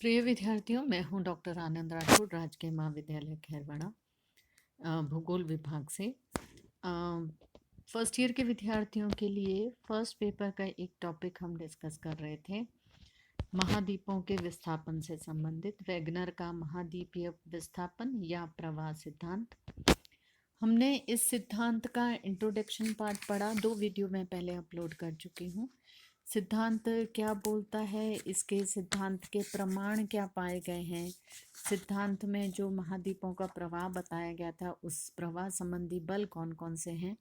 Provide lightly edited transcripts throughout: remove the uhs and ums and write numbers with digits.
प्रिय विद्यार्थियों, मैं हूं डॉक्टर आनंद राठौड़, राजकीय महाविद्यालय खैरवाड़ा, भूगोल विभाग से। फर्स्ट ईयर के विद्यार्थियों के लिए फर्स्ट पेपर का एक टॉपिक हम डिस्कस कर रहे थे, महाद्वीपों के विस्थापन से संबंधित वैगनर का महाद्वीपीय विस्थापन या प्रवाह सिद्धांत। हमने इस सिद्धांत का इंट्रोडक्शन पार्ट पढ़ा, 2 वीडियो मैं पहले अपलोड कर चुकी हूँ। सिद्धांत क्या बोलता है, इसके सिद्धांत के प्रमाण क्या पाए गए हैं, सिद्धांत में जो महाद्वीपों का प्रवाह बताया गया था उस प्रवाह संबंधी बल कौन कौन से हैं,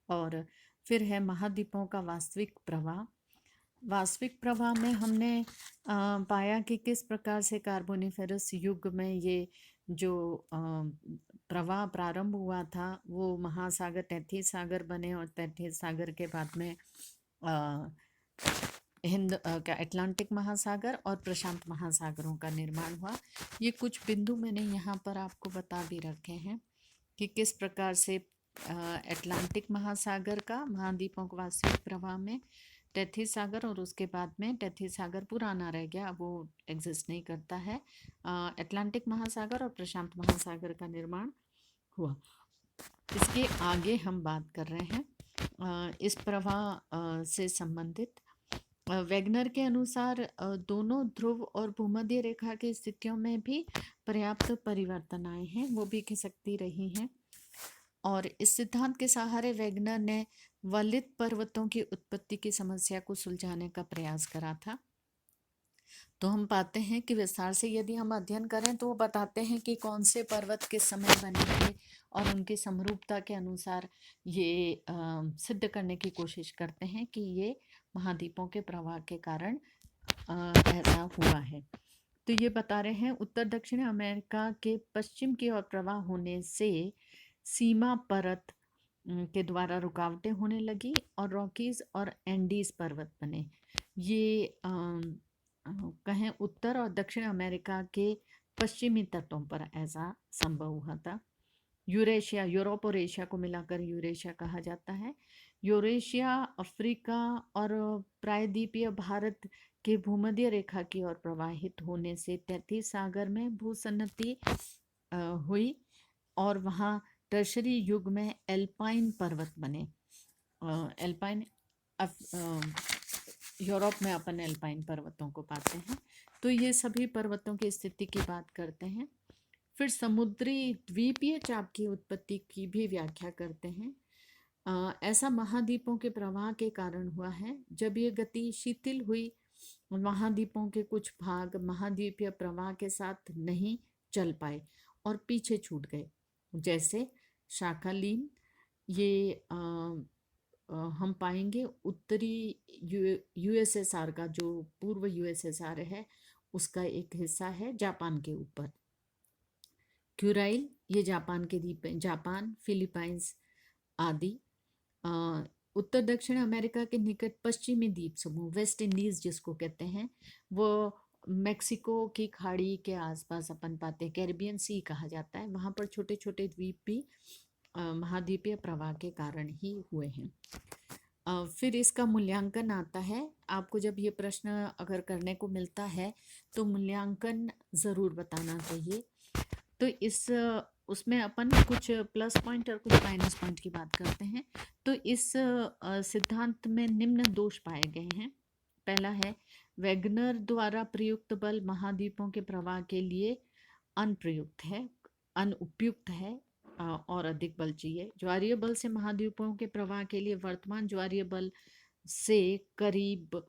और फिर है महाद्वीपों का वास्तविक प्रवाह। वास्तविक प्रवाह में हमने पाया कि किस प्रकार से कार्बोनिफेरस युग में ये जो प्रवाह प्रारंभ हुआ था वो महासागर तैतीस सागर बने, और तैतीस सागर के बाद में हिंद क्या अटलांटिक महासागर और प्रशांत महासागरों का निर्माण हुआ। ये कुछ बिंदु मैंने यहाँ पर आपको बता भी रखे हैं कि किस प्रकार से अटलांटिक महासागर का महाद्वीपों के वास्तविक प्रवाह में तैतीस सागर, और उसके बाद में तैतीस सागर पुराना रह गया, वो एग्जिस्ट नहीं करता है, अटलांटिक महासागर और प्रशांत महासागर का निर्माण हुआ। इसके आगे हम बात कर रहे हैं इस प्रवाह से संबंधित। वैगनर के अनुसार दोनों ध्रुव और भूमध्य रेखा की स्थितियों में भी पर्याप्त परिवर्तन आए हैं, वो भी खिसकती रही हैं, और इस सिद्धांत के सहारे वैगनर ने वलित पर्वतों की उत्पत्ति की समस्या को सुलझाने का प्रयास करा था। तो हम पाते हैं कि विस्तार से यदि हम अध्ययन करें तो वो बताते हैं कि कौन से पर्वत किस समय बने थे, और उनकी समरूपता के अनुसार ये सिद्ध करने की कोशिश करते हैं कि ये महाद्वीपों के प्रवाह के कारण ऐसा हुआ है। तो ये बता रहे हैं उत्तर दक्षिण अमेरिका के पश्चिम की ओर प्रवाह होने से सीमा परत के द्वारा रुकावटें होने लगी और रॉकीज और एंडीज पर्वत बने। ये कहें उत्तर और दक्षिण अमेरिका के पश्चिमी तटों पर ऐसा संभव हुआ था। यूरेशिया, यूरोप और एशिया को मिलाकर यूरेशिया कहा जाता है। यूरेशिया अफ्रीका और प्रायद्वीपीय भारत के भूमध्य रेखा की ओर प्रवाहित होने से तैतीस सागर में भूसन्नति हुई, और वहाँ टर्शरी युग में एल्पाइन पर्वत बने। एल्पाइन यूरोप में अपन एल्पाइन पर्वतों को पाते हैं। तो ये सभी पर्वतों की स्थिति की बात करते हैं। फिर समुद्री द्वीपीय चाप की उत्पत्ति की भी व्याख्या करते हैं। ऐसा महाद्वीपों के प्रवाह के कारण हुआ है। जब ये गति शिथिल हुई, महाद्वीपों के कुछ भाग महाद्वीपीय प्रवाह के साथ नहीं चल पाए और पीछे छूट गए, जैसे शाखालीन। ये हम पाएंगे उत्तरी यूएसएसआर का, जो पूर्व यूएसएसआर है उसका एक हिस्सा है जापान के ऊपर। क्यूराइल, ये जापान के द्वीप हैं, जापान, फिलीपाइंस आदि। उत्तर दक्षिण अमेरिका के निकट पश्चिमी द्वीप समूह, वेस्ट इंडीज जिसको कहते हैं, वो मेक्सिको की खाड़ी के आसपास अपन पाते हैं, कैरिबियन सी कहा जाता है। वहाँ पर छोटे छोटे द्वीप भी महाद्वीपीय प्रवाह के कारण ही हुए हैं। फिर इसका मूल्यांकन आता है। आपको जब ये प्रश्न अगर करने को मिलता है तो मूल्यांकन ज़रूर बताना चाहिए। तो इस उसमें अपन कुछ प्लस पॉइंट और कुछ माइनस पॉइंट की बात करते हैं। तो इस सिद्धांत में निम्न दोष पाए गए हैं। पहला है, वैगनर द्वारा प्रयुक्त बल महाद्वीपों के प्रवाह के लिए अनुपयुक्त है, और अधिक बल चाहिए। ज्वारीय बल से महाद्वीपों के प्रवाह के लिए वर्तमान ज्वारीय बल से करीब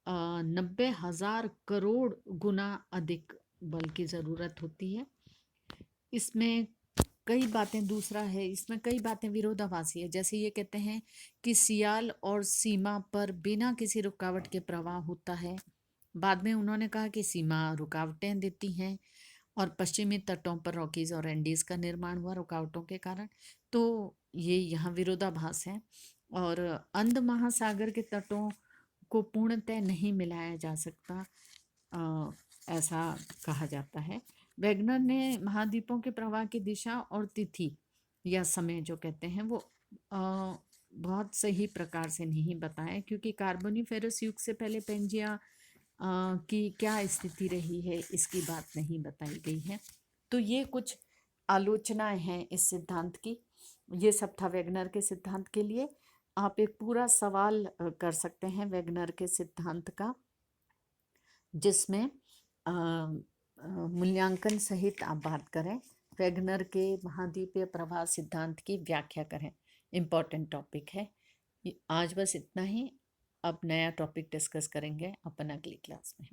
90,000 करोड़ गुना अधिक बल की ज़रूरत होती है। इसमें कई बातें, दूसरा है इसमें कई बातें विरोधाभासी है। जैसे ये कहते हैं कि सियाल और सीमा पर बिना किसी रुकावट के प्रवाह होता है। बाद में उन्होंने कहा कि सीमा रुकावटें देती हैं, और पश्चिमी तटों पर रॉकीज और एंडीज का निर्माण हुआ रुकावटों के कारण। तो ये यहाँ विरोधाभास है, और अंध महासागर के तटों को पूर्णतः नहीं मिलाया जा सकता, ऐसा कहा जाता है। वैगनर ने महाद्वीपों के प्रवाह की दिशा और तिथि या समय जो कहते हैं वो बहुत सही प्रकार से नहीं बताया, क्योंकि कार्बोनिफेरस युग से पहले पेंजिया कि क्या स्थिति रही है इसकी बात नहीं बताई गई है। तो ये कुछ आलोचनाएं हैं इस सिद्धांत की। ये सब था वेगनर के सिद्धांत के लिए। आप एक पूरा सवाल कर सकते हैं वेगनर के सिद्धांत का, जिसमें मूल्यांकन सहित आप बात करें, वेगनर के महाद्वीपीय प्रवाह सिद्धांत की व्याख्या करें। इम्पॉर्टेंट टॉपिक है। आज बस इतना ही। अब नया टॉपिक डिस्कस करेंगे अपन अगली क्लास में।